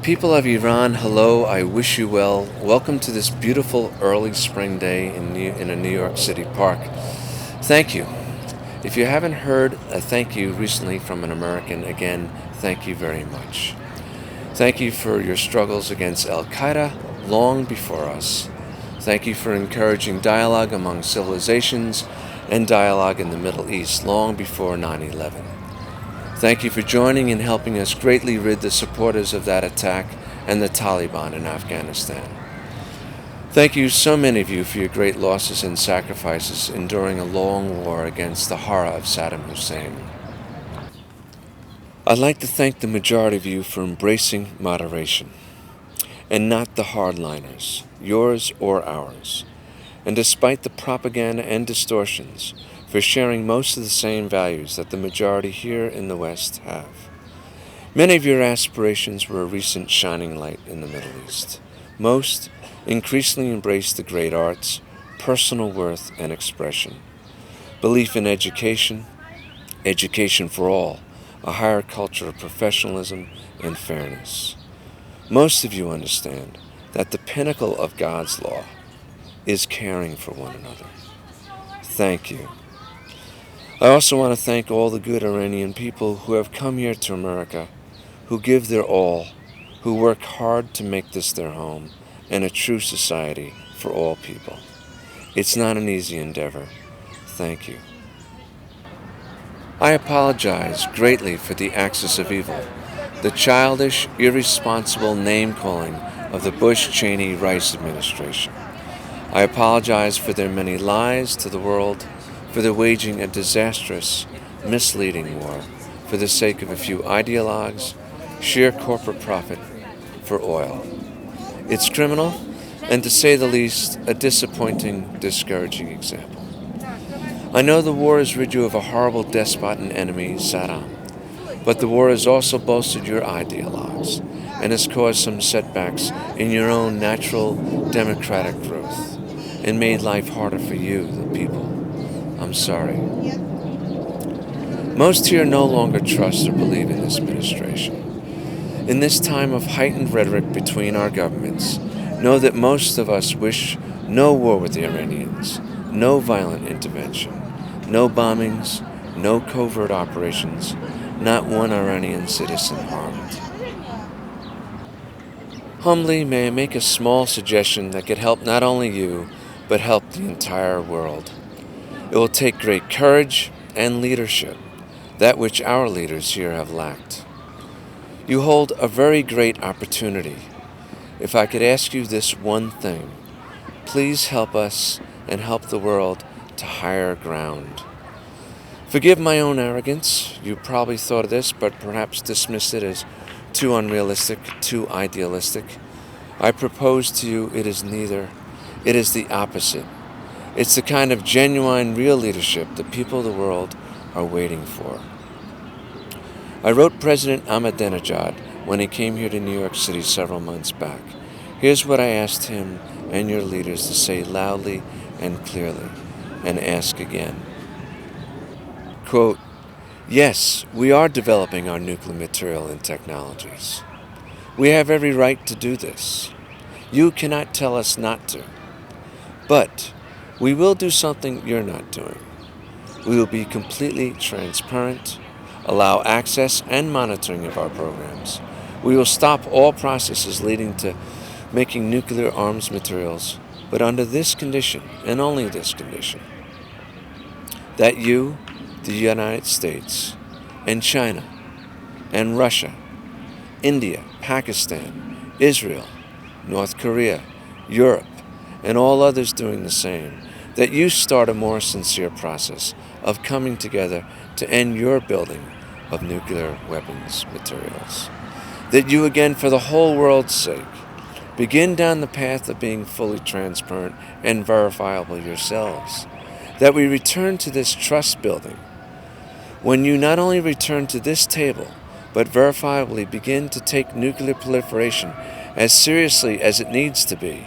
People of Iran, hello, I wish you well. Welcome to this beautiful early spring day in a New York City park. Thank you. If you haven't heard a thank you recently from an American, again, thank you very much. Thank you for your struggles against Al Qaeda long before us. Thank you for encouraging dialogue among civilizations and dialogue in the Middle East long before 9/11. Thank you for joining and helping us greatly rid the supporters of that attack and the Taliban in Afghanistan. Thank you, so many of you, for your great losses and sacrifices enduring a long war against the horror of Saddam Hussein. I'd like to thank the majority of you for embracing moderation, and not the hardliners, yours or ours, and despite the propaganda and distortions, for sharing most of the same values that the majority here in the West have. Many of your aspirations were a recent shining light in the Middle East. Most increasingly embrace the great arts, personal worth and expression, belief in education, education for all, a higher culture of professionalism and fairness. Most of you understand that the pinnacle of God's law is caring for one another. Thank you. I also want to thank all the good Iranian people who have come here to America, who give their all, who work hard to make this their home and a true society for all people. It's not an easy endeavor. Thank you. I apologize greatly for the axis of evil, the childish, irresponsible name-calling of the Bush-Cheney-Rice administration. I apologize for their many lies to the world, for their waging a disastrous, misleading war for the sake of a few ideologues, sheer corporate profit for oil. It's criminal, and to say the least, a disappointing, discouraging example. I know the war has rid you of a horrible despot and enemy, Saddam, but the war has also bolstered your ideologues and has caused some setbacks in your own natural democratic growth and made life harder for you, the people. I'm sorry. Most here no longer trust or believe in this administration. In this time of heightened rhetoric between our governments, know that most of us wish no war with the Iranians, no violent intervention, no bombings, no covert operations, not one Iranian citizen harmed. Humbly, may I make a small suggestion that could help not only you, but help the entire world. It will take great courage and leadership, that which our leaders here have lacked. You hold a very great opportunity. If I could ask you this one thing, please help us and help the world to higher ground. Forgive my own arrogance. You probably thought of this, but perhaps dismissed it as too unrealistic, too idealistic. I propose to you it is neither. It is the opposite. It's the kind of genuine, real leadership the people of the world are waiting for. I wrote President Ahmadinejad when he came here to New York City several months back. Here's what I asked him and your leaders to say loudly and clearly, and ask again. Quote, yes, we are developing our nuclear material and technologies. We have every right to do this. You cannot tell us not to. But we will do something you're not doing. We will be completely transparent, allow access and monitoring of our programs. We will stop all processes leading to making nuclear arms materials, but under this condition, and only this condition, that you, the United States, and China, and Russia, India, Pakistan, Israel, North Korea, Europe, and all others doing the same, that you start a more sincere process of coming together to end your building of nuclear weapons materials. That you again, for the whole world's sake, begin down the path of being fully transparent and verifiable yourselves. That we return to this trust building. When you not only return to this table, but verifiably begin to take nuclear proliferation as seriously as it needs to be,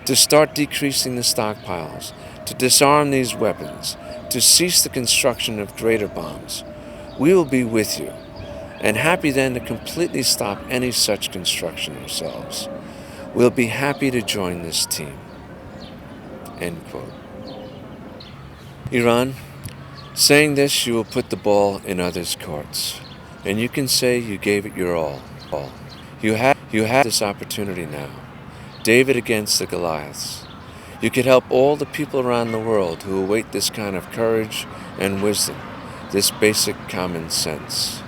to start decreasing the stockpiles, to disarm these weapons, to cease the construction of greater bombs. We will be with you, and happy then to completely stop any such construction ourselves. We'll be happy to join this team. End quote. Iran, saying this, you will put the ball in others' courts, and you can say you gave it your all. You have this opportunity now. David against the Goliaths. You could help all the people around the world who await this kind of courage and wisdom, this basic common sense.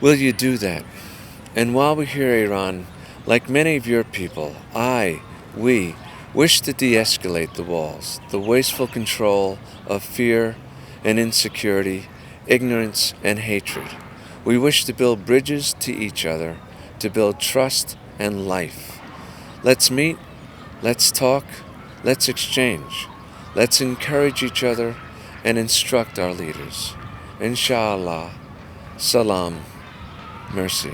Will you do that? And while we're here, Iran, like many of your people, we wish to de-escalate the walls, the wasteful control of fear and insecurity, ignorance and hatred. We wish to build bridges to each other, to build trust and life. Let's meet, let's talk, let's exchange. Let's encourage each other and instruct our leaders. Inshallah, salam, mercy.